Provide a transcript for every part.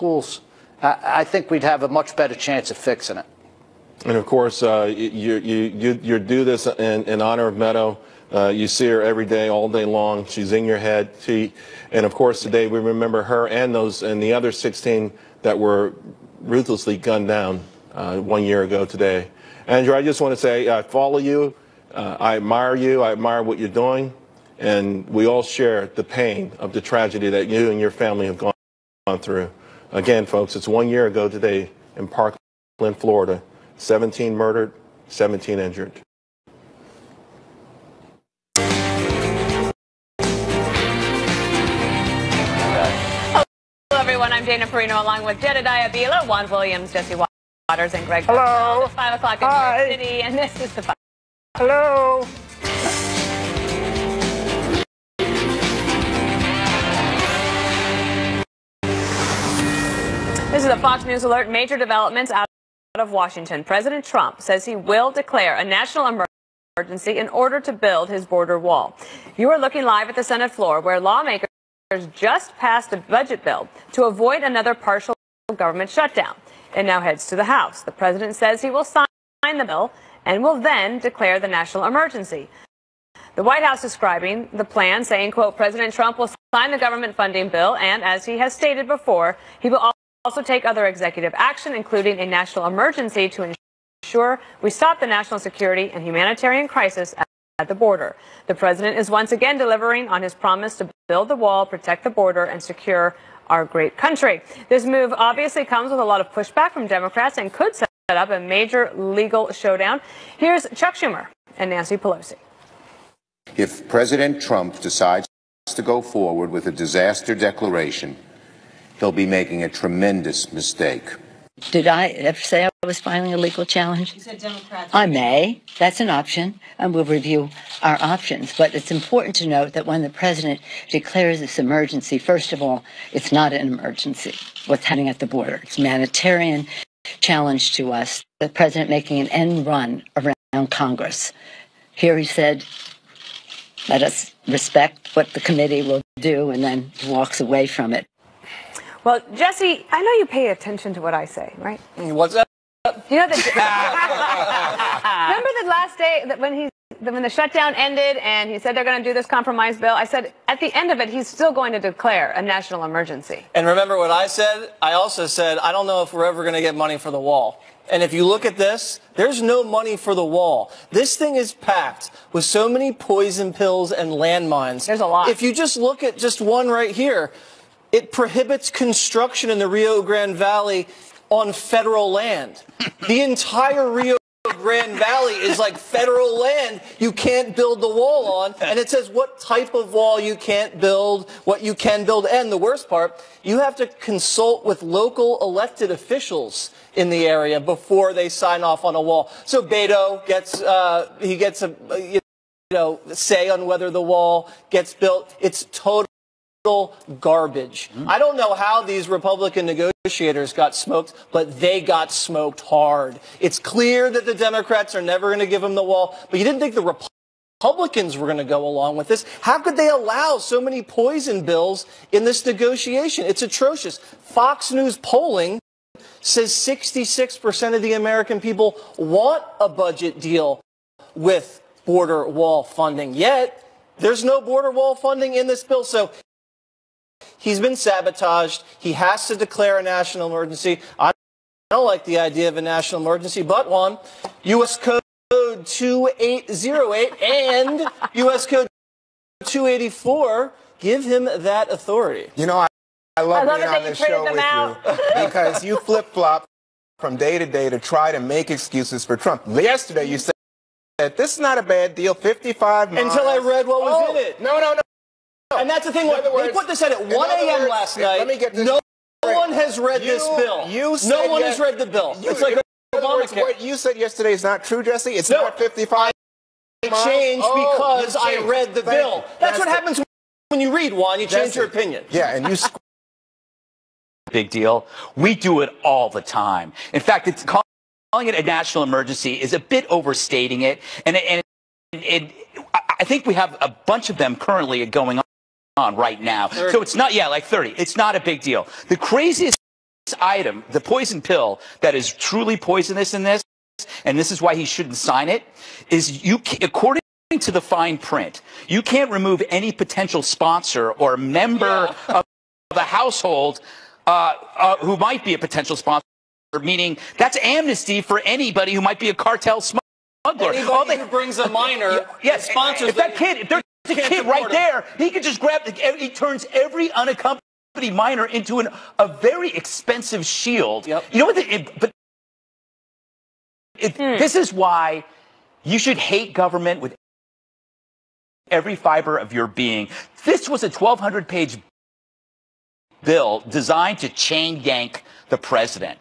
schools, I think we'd have a much better chance of fixing it. And of course, you do this in honor of Meadow. You see her every day, all day long. She's in your head. And of course, today we remember her and the other 16 that were ruthlessly gunned down 1 year ago today. Andrew, I just want to say I follow you. I admire you. I admire what you're doing. And we all share the pain of the tragedy that you and your family have gone through. Again, folks, it's 1 year ago today in Parkland, Florida. 17 murdered, 17 injured. Hello, everyone. I'm Dana Perino, along with Jedediah Bila, Juan Williams, Jesse Waters, and Greg. Hello. It's 5 o'clock in New York City, and this is the 5. Hello. This is a Fox News alert. Major developments out of Washington. President Trump says he will declare a national emergency in order to build his border wall. You are looking live at the Senate floor, where lawmakers just passed a budget bill to avoid another partial government shutdown. It now heads to the House. The president says he will sign the bill and will then declare the national emergency. The White House describing the plan, saying, quote, President Trump will sign the government funding bill, and as he has stated before, he will also take other executive action, including a national emergency, to ensure we stop the national security and humanitarian crisis at the border. The president is once again delivering on his promise to build the wall, protect the border, and secure our great country. This move obviously comes with a lot of pushback from Democrats and could set up a major legal showdown. Here's Chuck Schumer and Nancy Pelosi. If President Trump decides to go forward with a disaster declaration, he'll be making a tremendous mistake. Did I ever say I was filing a legal challenge? You said Democrats. I may. That's an option, and we'll review our options. But it's important to note that when the president declares this emergency, first of all, it's not an emergency, what's happening at the border. It's a humanitarian challenge to us. The president making an end run around Congress. Here he said, let us respect what the committee will do, and then he walks away from it. Well, Jesse, I know you pay attention to what I say, right? What's that? You know remember the last day that when the shutdown ended and he said they're going to do this compromise bill? I said at the end of it, he's still going to declare a national emergency. And remember what I said? I also said, I don't know if we're ever going to get money for the wall. And if you look at this, there's no money for the wall. This thing is packed with so many poison pills and landmines. There's a lot. If you just look at just one right here, it prohibits construction in the Rio Grande Valley on federal land. The entire Rio Grande Valley is like federal land you can't build the wall on. And it says what type of wall you can't build, what you can build. And the worst part, you have to consult with local elected officials in the area before they sign off on a wall. So Beto gets, he gets a, say on whether the wall gets built. It's total garbage. I don't know how these Republican negotiators got smoked, but they got smoked hard. It's clear that the Democrats are never going to give them the wall, but you didn't think the Republicans were going to go along with this. How could they allow so many poison bills in this negotiation? It's atrocious. Fox News polling says 66% of the American people want a budget deal with border wall funding. Yet, there's no border wall funding in this bill. So he's been sabotaged. He has to declare a national emergency. I don't like the idea of a national emergency, but one, U.S. Code 2808 and U.S. Code 284 give him that authority. You know, I love being on this show with you because you flip-flop from day to day to try to make excuses for Trump. Yesterday you said this is not a bad deal, 55 miles. Until I read what was in it. No. And that's the thing. They put this out at 1 a.m. last night. Let me get this no one has read this bill. No one has read the bill. It's like Obamacare. What you said yesterday is not true, Jesse. It's not 55 miles. I changed because I read the bill. That's what happens when you read, Juan. You change your opinion. Yeah, and you... Big deal. We do it all the time. In fact, it's calling it a national emergency is a bit overstating it. And I think we have a bunch of them currently going on right now. 30. So it's not, like 30. It's not a big deal. The craziest item, the poison pill that is truly poisonous in this, and this is why he shouldn't sign it, is according to the fine print, you can't remove any potential sponsor or member of the household who might be a potential sponsor, meaning that's amnesty for anybody who might be a cartel smuggler. Anybody who brings a minor, yes, sponsors. If that kid, if there's a kid right there, he could just grab. He turns every unaccompanied minor into a very expensive shield. Yep. You know what? This is why you should hate government with every fiber of your being. This was a 1,200-page bill designed to chain yank the president.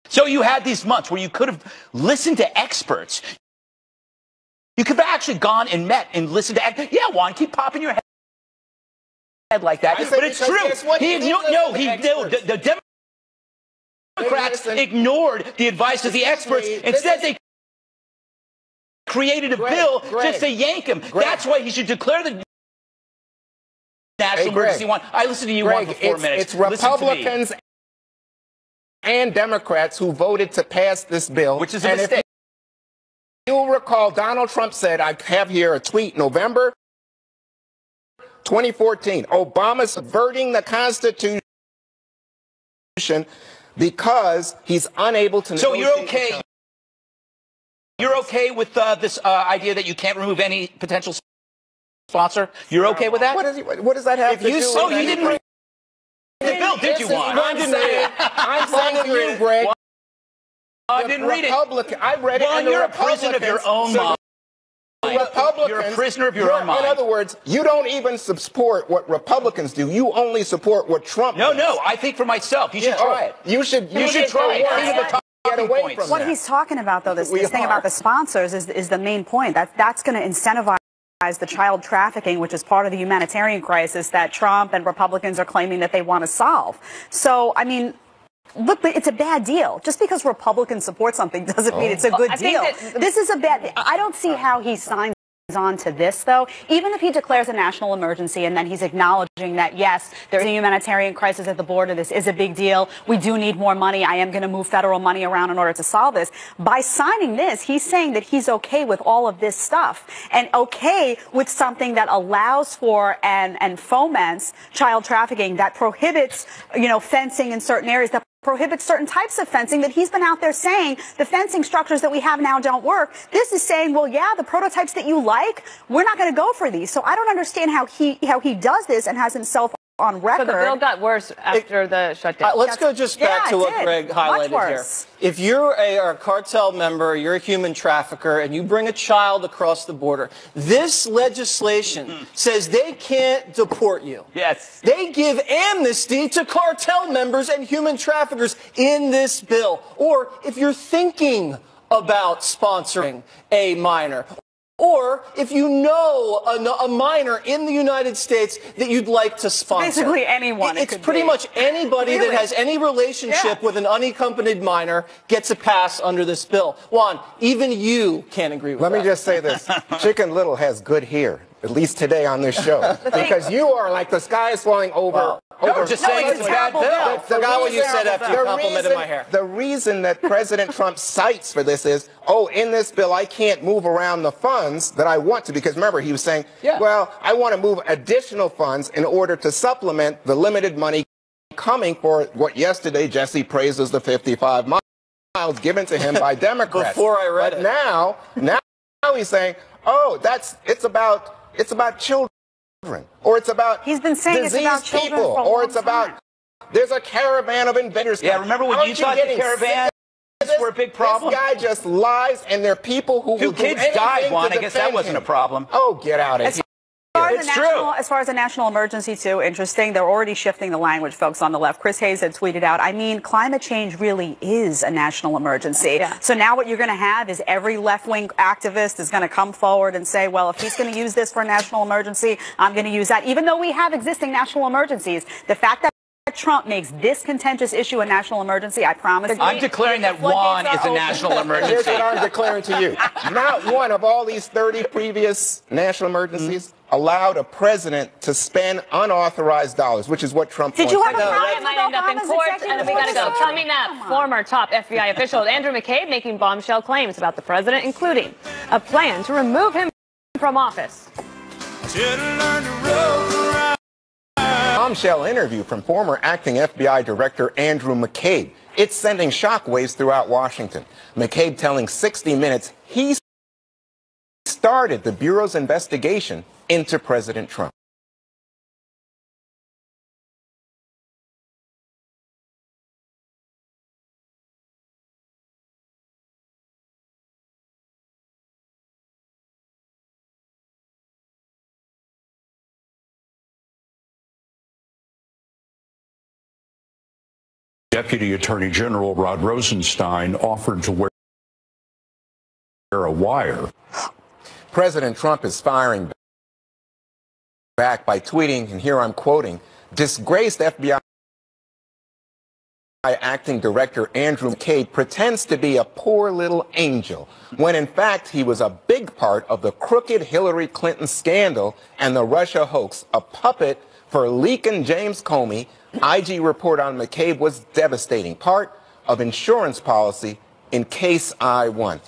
So you had these months where you could have listened to experts. You could have actually gone and met and listened to. Yeah, Juan, keep popping your head like that. But it's true. The Democrats ignored the advice of the experts. Instead, they created a bill just to yank him. That's why he should declare the national emergency. One. I listened to you one for 4 minutes. It's Republicans and Democrats who voted to pass this bill, which is a mistake. You'll recall Donald Trump said, I have here a tweet, November 2014, Obama subverting the Constitution because he's unable to negotiate. So you're okay? You're okay with this idea that you can't remove any potential sponsor? You're okay with that? What does that have to do with Oh, you didn't read the bill, did you, Juan? I'm saying to you, Greg. I didn't read it. I read it. Well, you're a prisoner of your own mind. You're a prisoner of your own mind. In other words, you don't even support what Republicans do. You only support what Trump does. No, I think for myself. You should try it. You should try it. Get away from what he's talking about, though, this thing about the sponsors is the main point. That's going to incentivize the child trafficking, which is part of the humanitarian crisis that Trump and Republicans are claiming that they want to solve. So, I mean, look, it's a bad deal. Just because Republicans support something doesn't mean it's a good deal. This is a bad. I don't see how he signs on to this, though. Even if he declares a national emergency and then he's acknowledging that, yes, there's a humanitarian crisis at the border, this is a big deal, we do need more money, I am going to move federal money around in order to solve this. By signing this, he's saying that he's okay with all of this stuff and okay with something that allows for and foments child trafficking, that prohibits, fencing in certain areas, that prohibits certain types of fencing that he's been out there saying the fencing structures that we have now don't work. This is saying, well, yeah, the prototypes that you like, we're not going to go for these. So I don't understand how he does this and has himself on record. So the bill got worse after the shutdown. Let's go just back to what Greg highlighted here. If you're a cartel member, you're a human trafficker, and you bring a child across the border, this legislation says they can't deport you. Yes. They give amnesty to cartel members and human traffickers in this bill. Or if you're thinking about sponsoring a minor, or if you know a minor in the United States that you'd like to sponsor. Basically anyone. It's pretty much anybody that has any relationship with an unaccompanied minor gets a pass under this bill. Juan, even you can't agree with that. Let me just say this. Chicken Little has good hair, at least today on this show. Because you are like the sky is falling over. Just saying it's a bad bill. Forgot what you said after you complimented my hair. The reason that President Trump cites for this is, in this bill, I can't move around the funds that I want to. Because remember, he was saying, well, I want to move additional funds in order to supplement the limited money coming for what yesterday Jesse praised as the 55 miles given to him by Democrats. Before I read it. Now he's saying, it's about children. Or it's about He's been saying diseased it's about children people, for a or long it's about there's a caravan of invaders. Yeah, remember when you thought the caravans were a big problem? This guy just lies, and there are people who will Two kids do died, Juan. I guess that defend wasn't him. a problem. Oh, get out of here. As far as a national emergency, too, interesting. They're already shifting the language, folks on the left. Chris Hayes had tweeted out, climate change really is a national emergency. Yeah. So now what you're going to have is every left-wing activist is going to come forward and say, well, if he's going to use this for a national emergency, I'm going to use that. Even though we have existing national emergencies, the fact that Trump makes this contentious issue a national emergency, I promise you. I'm declaring that one is a national emergency. Here's what I'm declaring to you. Not one of all these 30 previous national emergencies allowed a president to spend unauthorized dollars, which is what Trump wants. Did you have a That problem might end up in with court, Obama's and then we got to go. Coming up, former top FBI official Andrew McCabe making bombshell claims about the president, including a plan to remove him from office. Bombshell interview from former acting FBI Director Andrew McCabe. It's sending shockwaves throughout Washington. McCabe telling 60 Minutes he started the Bureau's investigation into President Trump. Deputy Attorney General Rod Rosenstein offered to wear a wire. President Trump is firing back by tweeting, and here I'm quoting, disgraced FBI acting director Andrew McCabe pretends to be a poor little angel, when in fact he was a big part of the crooked Hillary Clinton scandal and the Russia hoax, a puppet for leaking James Comey. IG report on McCabe was devastating, part of insurance policy in case I won.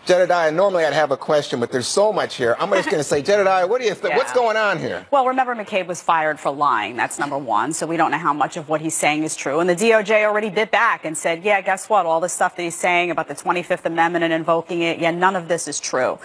Jedediah, normally I'd have a question, but there's so much here. I'm just going to say, Jedediah, what do you think? What's going on here? Well, remember, McCabe was fired for lying. That's number one. So we don't know how much of what he's saying is true. And the DOJ already bit back and said, yeah, guess what? All the stuff that he's saying about the 25th Amendment and invoking it, yeah, none of this is true.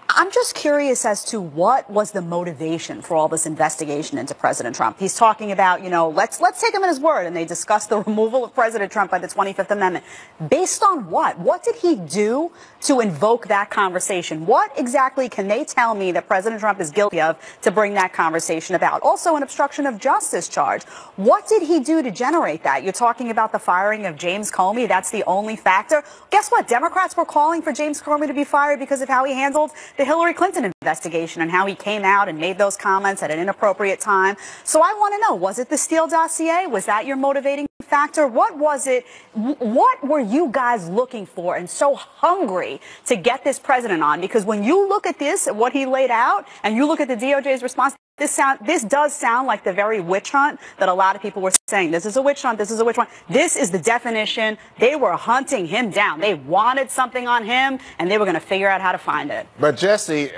I'm just curious as to what was the motivation for all this investigation into President Trump. He's talking about, you know, let's take him at his word, and they discussed the removal of President Trump by the 25th Amendment. Based on what? What did he do to invoke that conversation? What exactly can they tell me that President Trump is guilty of to bring that conversation about? Also, an obstruction of justice charge. What did he do to generate that? You're talking about the firing of James Comey. That's the only factor. Guess what? Democrats were calling for James Comey to be fired because of how he handled the Hillary Clinton investigation and how he came out and made those comments at an inappropriate time. So I want to know, was it the Steele dossier? Was that your motivating factor? What was it? What were you guys looking for and so hungry to get this president on? Because when you look at this, what he laid out, and you look at the DOJ's response, this does sound like the very witch hunt that a lot of people were saying. This is a witch hunt. This is a witch hunt. This is the definition. They were hunting him down. They wanted something on him, and they were going to figure out how to find it. But Jesse,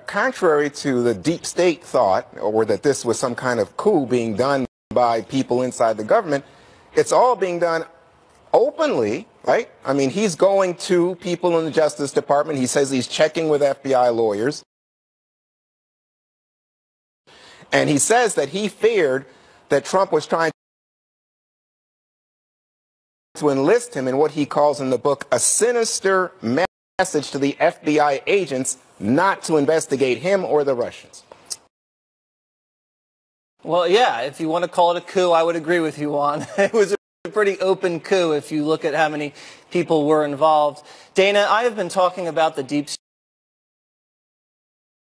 contrary to the deep state thought, or that this was some kind of coup being done by people inside the government, it's all being done openly, right? I mean, he's going to people in the Justice Department. He says he's checking with FBI lawyers. And he says that he feared that Trump was trying to enlist him in what he calls in the book a sinister message to the FBI agents not to investigate him or the Russians. Well, yeah, if you want to call it a coup, I would agree with you, Juan. It was a pretty open coup if you look at how many people were involved. Dana, I have been talking about the deep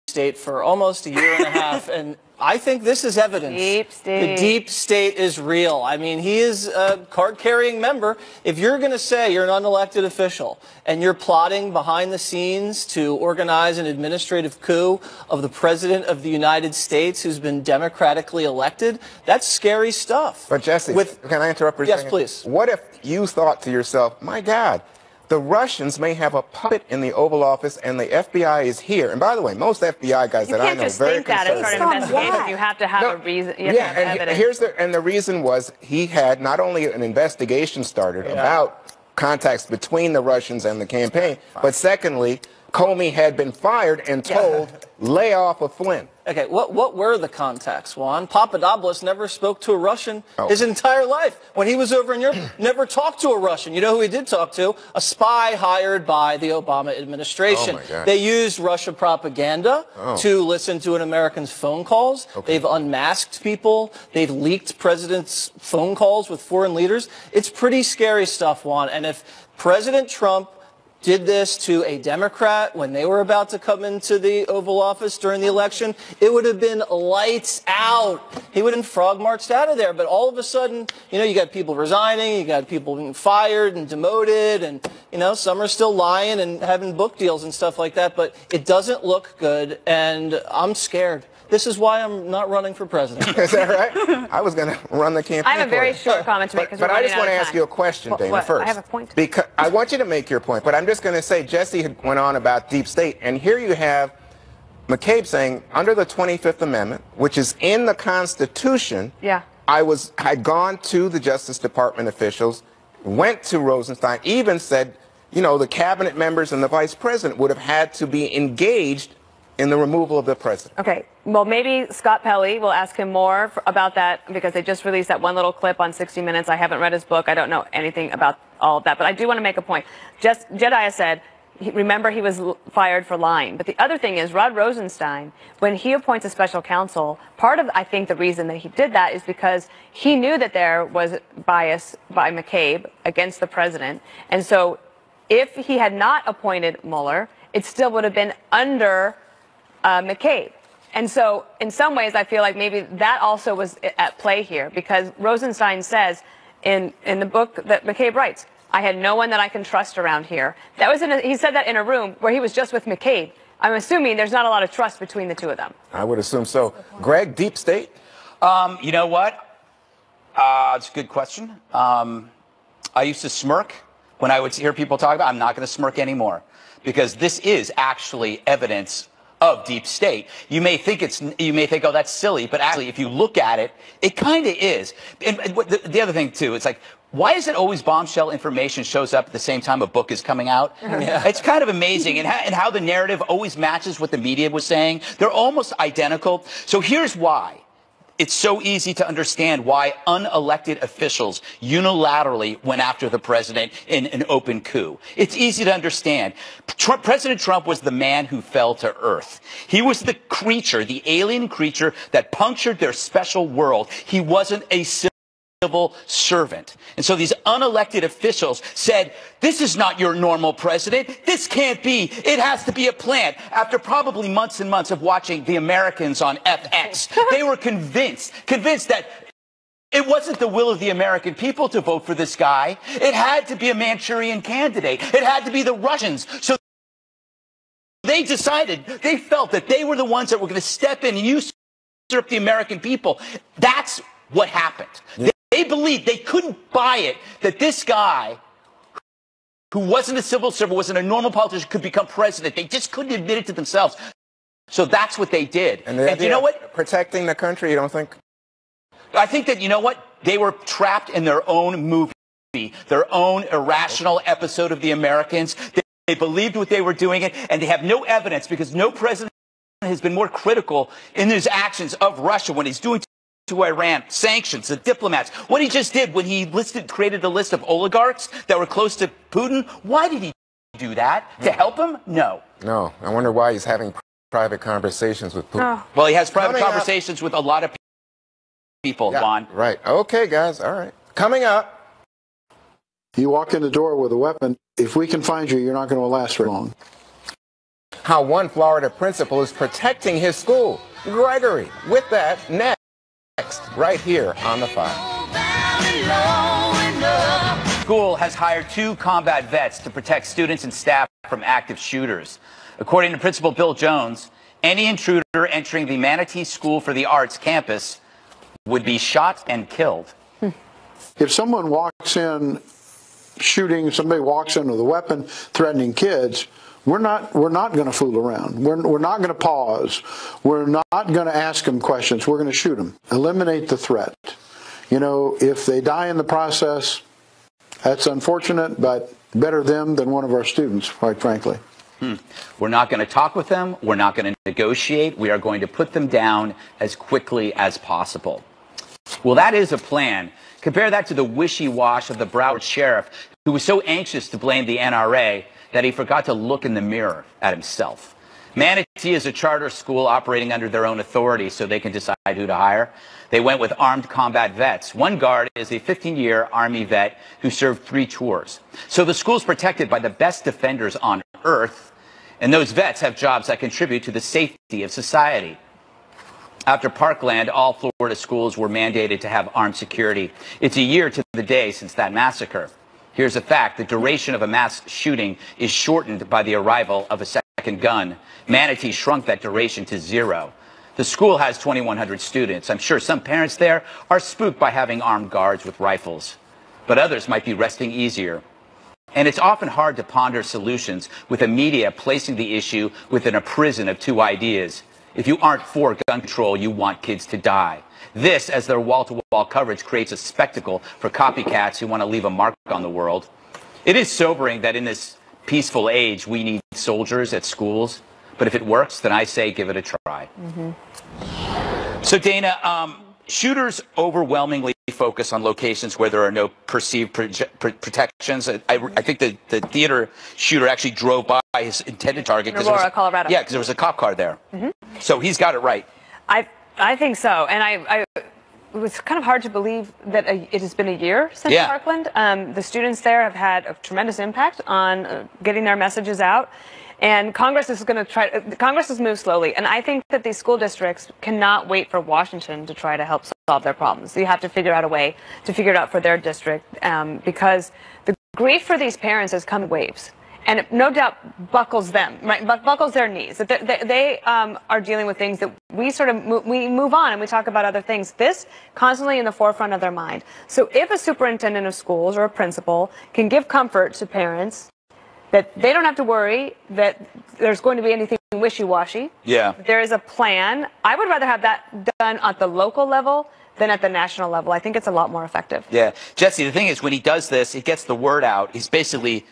state for almost a year and a half, and I think this is evidence. Deep state. The deep state is real. I mean, he is a card-carrying member. If you're going to say you're an unelected official and you're plotting behind the scenes to organize an administrative coup of the President of the United States who's been democratically elected, that's scary stuff. But Jesse, can I interrupt for a second? Yes, please. What if you thought to yourself, my God, the Russians may have a puppet in the Oval Office, and the FBI is here. And by the way, most FBI guys that I know are very concerned. You can't just think that and start an investigation. You have to have a reason. You have to have evidence. And the reason was he had not only an investigation started about contacts between the Russians and the campaign, but secondly, Comey had been fired and told, lay off of Flynn. Okay, what were the contacts, Juan? Papadopoulos never spoke to a Russian his entire life. When he was over in Europe, never talked to a Russian. You know who he did talk to? A spy hired by the Obama administration. Oh my God. They used Russia propaganda to listen to an American's phone calls. They've unmasked people. They've leaked presidents' phone calls with foreign leaders. It's pretty scary stuff, Juan. And if President Trump did this to a Democrat when they were about to come into the Oval Office during the election, it would have been lights out. He would have frog marched out of there. But all of a sudden, you know, you got people resigning, you got people being fired and demoted, and, you know, some are still lying and having book deals and stuff like that. But it doesn't look good, and I'm scared. This is why I'm not running for president. Is that right? I was going to run the campaign. I have a very short comment to make because but I just want to ask you a question, Dana, first. I have a point. Because I want you to make your point, but I'm just going to say Jesse had went on about deep state, and here you have McCabe saying under the 25th Amendment, which is in the Constitution, yeah. I'd gone to the Justice Department officials, went to Rosenstein, even said, you know, the cabinet members and the vice president would have had to be engaged in the removal of the president. Okay, well, maybe Scott Pelley will ask him more about that because they just released that one little clip on 60 Minutes. I haven't read his book. I don't know anything about all of that, but I do want to make a point. Jedediah said, remember, he was fired for lying. But the other thing is, Rod Rosenstein, when he appoints a special counsel, part of, I think, the reason that he did that is because he knew that there was bias by McCabe against the president. And so if he had not appointed Mueller, it still would have been under McCabe. And so in some ways, I feel like maybe that also was at play here, because Rosenstein says in the book that McCabe writes, I had no one that I can trust around here. That was he said that in a room where he was just with McCabe. I'm assuming there's not a lot of trust between the two of them. I would assume so. Greg, deep state? You know what? It's a good question. I used to smirk when I would hear people talk about it. I'm not going to smirk anymore, because this is actually evidence of deep state. You may think, oh, that's silly, but actually, if you look at it, it kind of is. And the other thing, too, it's like, why is it always bombshell information shows up at the same time a book is coming out? Yeah. It's kind of amazing, and how the narrative always matches what the media was saying. They're almost identical. So here's why. It's so easy to understand why unelected officials unilaterally went after the president in an open coup. It's easy to understand. President Trump was the man who fell to earth. He was the creature, the alien creature that punctured their special world. He wasn't a civil servant. And so these unelected officials said, this is not your normal president. This can't be. It has to be a plan. After probably months and months of watching The Americans on FX, they were convinced that it wasn't the will of the American people to vote for this guy. It had to be a Manchurian candidate. It had to be the Russians. So they decided, they felt that they were the ones that were going to step in and usurp the American people. That's what happened. They believed, they couldn't buy it, that this guy, who wasn't a civil servant, wasn't a normal politician, could become president. They just couldn't admit it to themselves. So that's what they did. And you know what? Protecting the country, you don't think? I think that, you know what? They were trapped in their own movie, their own irrational episode of The Americans. They believed what they were doing it, and they have no evidence, because no president has been more critical in his actions of Russia when he's doing to Iran, sanctions, the diplomats. What he just did when he created a list of oligarchs that were close to Putin. Why did he do that? To help him? No. No. I wonder why he's having private conversations with Putin. Oh. Well, he has private conversations with a lot of people, Juan. Right. Okay, guys. All right. Coming up. You walk in the door with a weapon. If we can find you, you're not going to last very long. How one Florida principal is protecting his school. Gregory, with that, next, right here on The File. School has hired 2 combat vets to protect students and staff from active shooters. According to Principal Bill Jones, any intruder entering the Manatee School for the Arts campus would be shot and killed. If someone walks in shooting, somebody walks in with a weapon threatening kids, we're not going to fool around. We're not going to pause. We're not going to ask them questions. We're going to shoot them. Eliminate the threat. You know, if they die in the process, that's unfortunate, but better them than one of our students, quite frankly. We're not going to talk with them. We're not going to negotiate. We are going to put them down as quickly as possible. Well, that is a plan. Compare that to the wishy-wash of the Broward sheriff, who was so anxious to blame the NRA that he forgot to look in the mirror at himself. Manatee is a charter school operating under their own authority, so they can decide who to hire. They went with armed combat vets. One guard is a 15-year Army vet who served 3 tours. So the school's protected by the best defenders on earth, and those vets have jobs that contribute to the safety of society. After Parkland, all Florida schools were mandated to have armed security. It's a year to the day since that massacre. Here's a fact. The duration of a mass shooting is shortened by the arrival of a second gun. Manatee shrunk that duration to 0. The school has 2,100 students. I'm sure some parents there are spooked by having armed guards with rifles, but others might be resting easier. And it's often hard to ponder solutions with the media placing the issue within a prison of 2 ideas. If you aren't for gun control, you want kids to die. This, as their wall-to-wall coverage, creates a spectacle for copycats who want to leave a mark on the world. It is sobering that in this peaceful age, we need soldiers at schools. But if it works, then I say give it a try. So, Dana, shooters overwhelmingly focus on locations where there are no perceived protections. I think the theater shooter actually drove by his intended target. In Aurora, Colorado. Yeah, because there was a cop car there. So he's got it right. I think so. And it was kind of hard to believe that it has been a year since Parkland. The students there have had a tremendous impact on getting their messages out. And Congress is going to Congress has moved slowly. And I think that these school districts cannot wait for Washington to try to help solve their problems. So you have to figure out a way to figure it out for their district, because the grief for these parents has come in waves. And it no doubt buckles them, right? Buckles their knees. They are dealing with things that we sort of we move on and we talk about other things. This constantly in the forefront of their mind. So if a superintendent of schools or a principal can give comfort to parents that they don't have to worry that there's going to be anything wishy-washy. Yeah. There is a plan. I would rather have that done at the local level than at the national level. I think it's a lot more effective. Yeah. Jesse, the thing is, when he does this, it gets the word out. He's basically,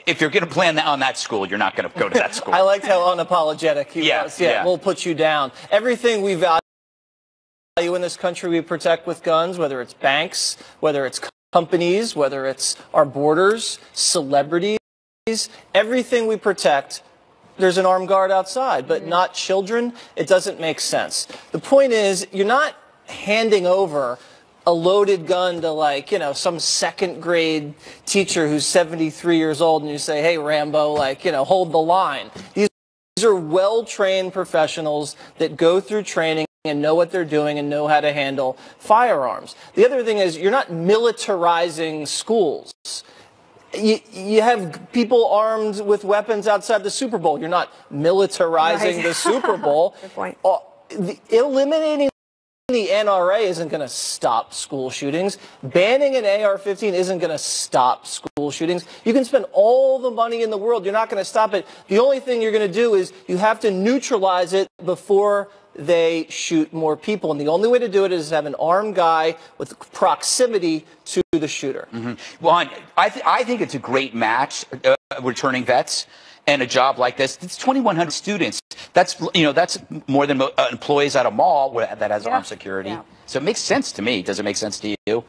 if you're going to plan on that school, you're not going to go to that school. I liked how unapologetic he was. Yeah, we'll put you down. Everything we value in this country we protect with guns, whether it's banks, whether it's companies, whether it's our borders, celebrities, everything we protect, there's an armed guard outside, but not children. It doesn't make sense. The point is, you're not handing over a loaded gun to, like, you know, some second grade teacher who's 73 years old and you say, hey, Rambo, like, you know, hold the line. These are well-trained professionals that go through training and know what they're doing and know how to handle firearms. The other thing is, you're not militarizing schools. You have people armed with weapons outside the Super Bowl. You're not militarizing the Super Bowl. Good point. Eliminating the NRA isn't going to stop school shootings. Banning an AR-15 isn't going to stop school shootings. You can spend all the money in the world. You're not going to stop it. The only thing you're going to do is you have to neutralize it before they shoot more people. And the only way to do it is have an armed guy with proximity to the shooter. Well, I think it's a great match, returning vets and a job like this. It's 2,100 students. That's, you know, that's more than employees at a mall that has armed security. So it makes sense to me. Does it make sense to you?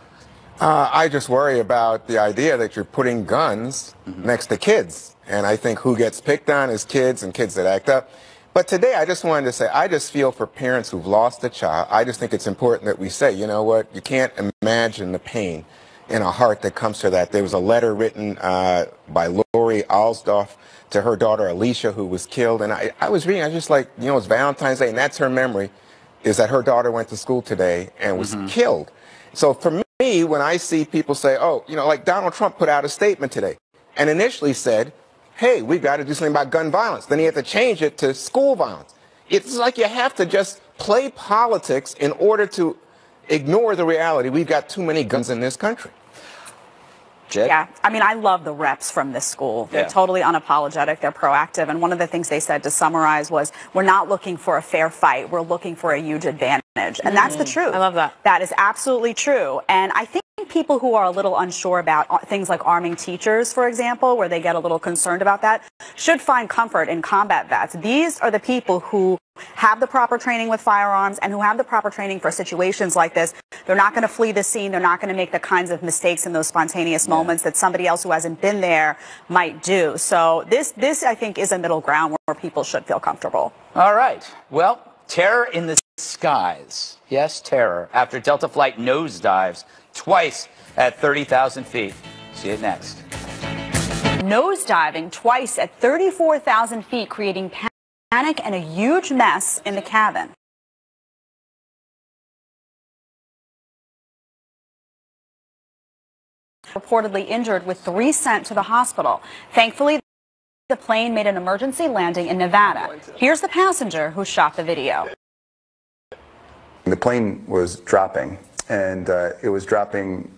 I just worry about the idea that you're putting guns next to kids. And I think who gets picked on is kids and kids that act up. But today, I just wanted to say, I just feel for parents who've lost a child. I just think it's important that we say, you know what, you can't imagine the pain in a heart that comes to that. There was a letter written by Lori Alsdorf to her daughter, Alicia, who was killed. And I was reading, I was just like, you know, it's Valentine's Day, and that's her memory, is that her daughter went to school today and was killed. So for me, when I see people say, oh, you know, like Donald Trump put out a statement today and initially said, hey, we've got to do something about gun violence. Then he had to change it to school violence. It's like you have to just play politics in order to ignore the reality. We've got too many guns in this country. Jed? Yeah, I mean, I love the reps from this school. They're totally unapologetic. They're proactive. And one of the things they said, to summarize, was we're not looking for a fair fight. We're looking for a huge advantage. And that's the truth. I love that. That is absolutely true. And I think people who are a little unsure about things like arming teachers, for example, where they get a little concerned about that, should find comfort in combat vets. These are the people who have the proper training with firearms and who have the proper training for situations like this. They're not going to flee the scene. They're not going to make the kinds of mistakes in those spontaneous moments that somebody else who hasn't been there might do. So this, I think, is a middle ground where people should feel comfortable. All right. Well, terror in the skies. Yes, terror. After Delta flight nosedives twice at 30,000 feet. See it next. Nosediving twice at 34,000 feet, creating panic and a huge mess in the cabin. Reportedly injured, with 3 sent to the hospital. Thankfully, the plane made an emergency landing in Nevada. Here's the passenger who shot the video. The plane was dropping, and it was dropping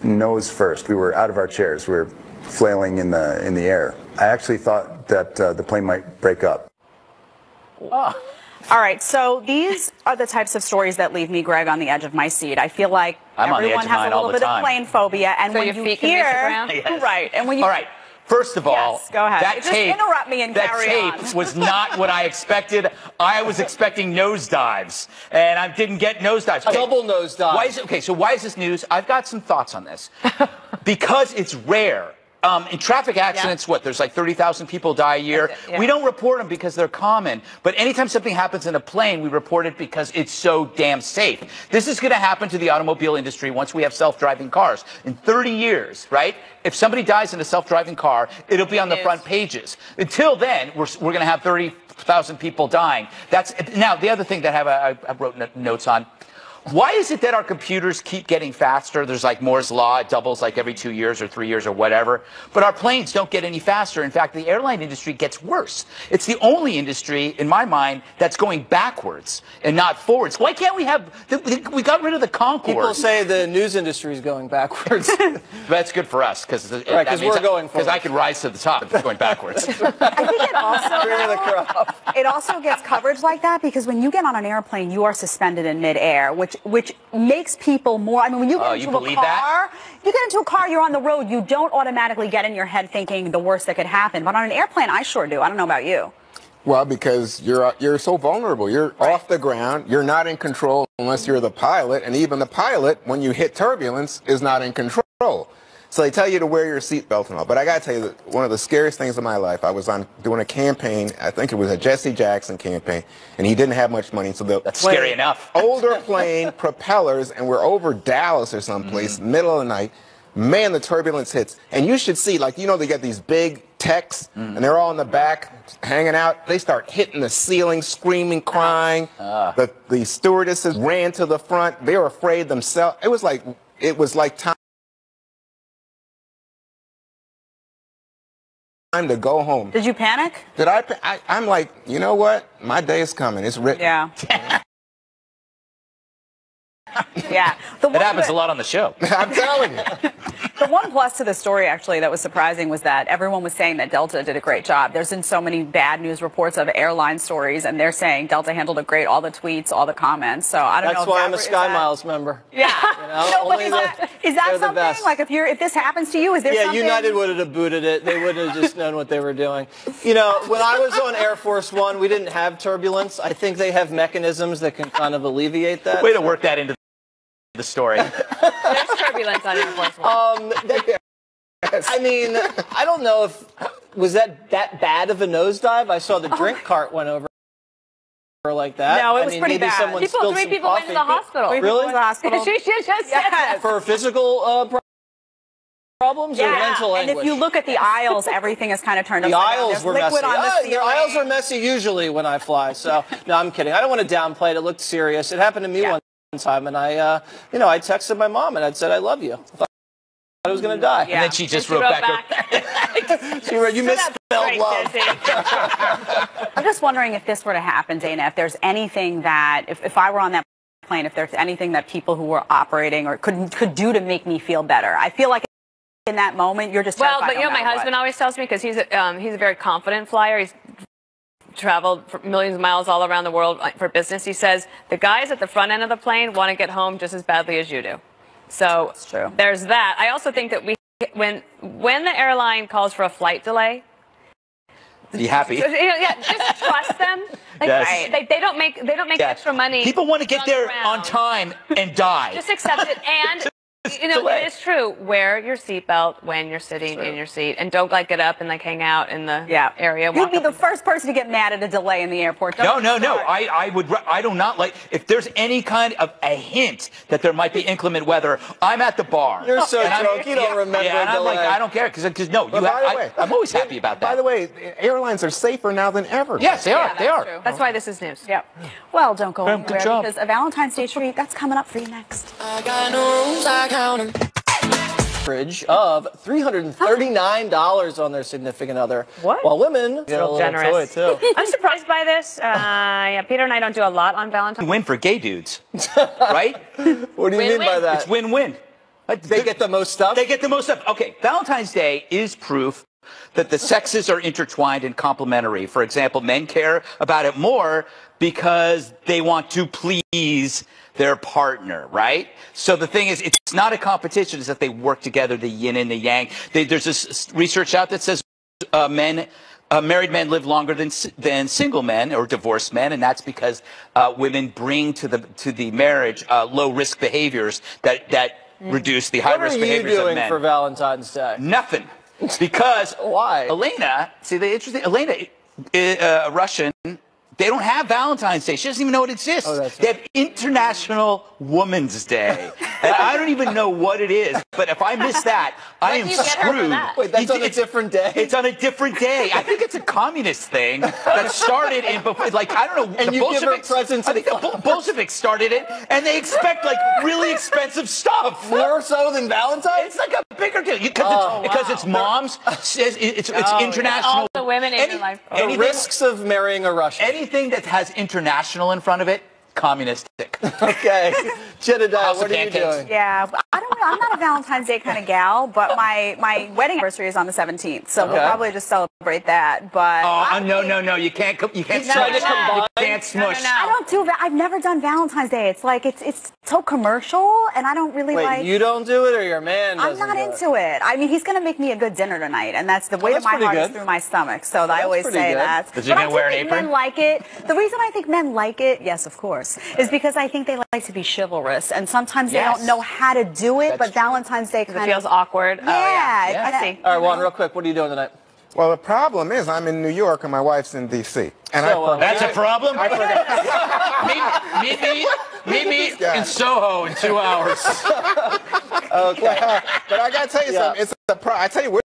nose first. We were out of our chairs. We were flailing in the air. I actually thought that the plane might break up. Oh. All right, so these are the types of stories that leave me, Greg, on the edge of my seat. I feel like everyone has a little bit of plane phobia, and so when you hear, yes. right, and when you all right. First of all, yes, go ahead. that Just tape, interrupt me and carry that tape was not what I expected. I was expecting nosedives, and I didn't get nosedives. Okay. Double nosedive. So why is this news? I've got some thoughts on this. Because it's rare. In traffic accidents, there's like 30,000 people die a year. Yeah. We don't report them because they're common. But anytime something happens in a plane, we report it because it's so damn safe. This is going to happen to the automobile industry once we have self-driving cars. In 30 years, right? If somebody dies in a self-driving car, it'll be on the front pages. Until then, we're going to have 30,000 people dying. Now, the other thing that I wrote notes on. Why is it that our computers keep getting faster? There's like Moore's Law, it doubles like every 2 years or 3 years or whatever. But our planes don't get any faster. In fact, the airline industry gets worse. It's the only industry, in my mind, that's going backwards and not forwards. Why can't we have, we got rid of the Concorde. People say the news industry is going backwards. That's good for us because we're going forward. Because I can rise to the top if it's going backwards. I think it also gets coverage like that because when you get on an airplane, you are suspended in midair, which makes people more. I mean, when you get into a car, you're on the road. You don't automatically get in your head thinking the worst that could happen. But on an airplane, I sure do. I don't know about you. Well, because you're so vulnerable. You're off the ground. You're not in control unless you're the pilot. And even the pilot, when you hit turbulence, is not in control. So they tell you to wear your seatbelt and all. But I got to tell you that one of the scariest things in my life, I was doing a campaign. I think it was a Jesse Jackson campaign. And he didn't have much money. So that's scary enough. Older plane, propellers, and we're over Dallas or someplace, middle of the night. Man, the turbulence hits. And you should see, like, they get these big techs, and they're all in the back hanging out. They start hitting the ceiling, screaming, crying. The stewardesses ran to the front. They were afraid themselves. It was like time to go home. Did you panic? I'm like, you know what? My day is coming. It's written. Yeah. Yeah. It happens a lot on the show. I'm telling you. The one plus to the story, actually, that was surprising was that everyone was saying that Delta did a great job. There's been so many bad news reports of airline stories, and they're saying Delta handled it great, all the tweets, all the comments. So I don't know. That's why I'm a Sky Miles member. Yeah. No, but is that something? Like if this happens to you, is there something? Yeah, United would have booted it. They wouldn't have just known what they were doing. When I was on Air Force One, we didn't have turbulence. I think they have mechanisms that can kind of alleviate that. Way to work that into the story. There's turbulence on Air Force One. I mean, I don't know was that bad of a nosedive. I saw the drink cart went over like that. No, it was pretty maybe bad. Three people went to the hospital. Really? To the hospital. She just said that. For physical problems or mental anguish? And if you look at the aisles, everything is kind of turned the upside down. aisles were messy. The aisles are messy usually when I fly. So no, I'm kidding. I don't want to downplay it. It looked serious. It happened to me one time, and I texted my mom and I said, "I love you." I thought I was going to die. Yeah. And then she just wrote back. She wrote, "You misspelled love." I'm just wondering if this were to happen, Dana, if there's anything that, if I were on that plane, if there's anything that people who were operating or could do to make me feel better. I feel like in that moment, you're just terrified. Well, but my husband always tells me, because he's a very confident flyer. He's traveled for millions of miles all around the world for business. He says the guys at the front end of the plane want to get home just as badly as you do. So there's that. I also think that when the airline calls for a flight delay, Be happy. Yeah, just trust them. Like, Yes. they don't make Yeah. extra money. People want to get there around. on time and die. Just accept it. And, you know, delay. it is true. Wear your seatbelt when you're sitting in your seat. And don't, like, get up and, like, hang out in the area. You'd be the first person to get mad at a delay in the airport. No. I do not like, if there's any kind of a hint that there might be inclement weather, I'm at the bar. You're so And I'm- drunk, you don't remember Yeah, and a I'm like, delay. I don't care, because no, But by the way, I'm always happy about that. By the way, airlines are safer now than ever. Yes, they are. Yeah, They that's are. true. That's why this is news. Yep. Well, don't go Good anywhere job. because a Valentine's Day treat, that's coming up for you next. I got no rules, I count 'em. Average of $339 on their significant other. What? While women get a Real little generous. toy, too. I'm surprised by this. Yeah, Peter and I don't do a lot on Valentine's. Win for gay dudes, right? What do you mean by Win-win. that? It's win-win. They get the most stuff? They get the most stuff. Okay, Valentine's Day is proof that the sexes are intertwined and complementary. For example, men care about it more because they want to please their partner, right? So the thing is, it's not a competition, it's that they work together, the yin and the yang. There's this research out that says married men live longer than single men or divorced men, and that's because women bring to the marriage low risk behaviors that reduce the high risk behaviors What are you of doing men. for Valentine's Day? Nothing, because Why? Elena, see the interesting Elena, Russian. They don't have Valentine's Day. She doesn't even know it exists. Oh, that's they have International Women's Day. And I don't even know what it is. But if I miss that, I am do you get her for screwed. that? Wait, that's on a different day? It's on a different day. I think it's a communist thing that started in, like, I don't know. And the you give her Bolsheviks, presents I think the Bolsheviks started it, and they expect, like, really expensive stuff. More so than Valentine's? It's like a bigger deal. Because it's moms. It's international. All the women in your life. The risks of marrying a Russian. Anything that has international in front of it, communistic. Okay. Jedediah, House what of are you pancakes. doing? Yeah, I'm not a Valentine's Day kind of gal, but my wedding anniversary is on the 17th, so we'll Okay. probably just celebrate that. But Oh, no, you can't No, smush. no, no. You can't smush. I don't do that. I've never done Valentine's Day. It's like it's so commercial, and I don't really Wait, like. you don't do it or your man I'm doesn't not do into it. I mean, he's going to make me a good dinner tonight, and that's the weight of that's my pretty heart is good. through my stomach. So I always pretty say good. that. Is he But gonna I wear do an think apron? Men like it. The reason I think men like it, yes, of course, is because I think they like to be chivalrous, and sometimes they Yes. don't know how to do it. But Valentine's Day It kind feels of awkward. Yeah, Oh, it I kinda- see. All right, Juan, real quick, what are you doing tonight? Well, the problem is I'm in New York and my wife's in D.C. And So, I That's a problem. I forgot. Meet me Yeah. in Soho in 2 hours. Okay. But I got to tell you something. It's I tell you, we're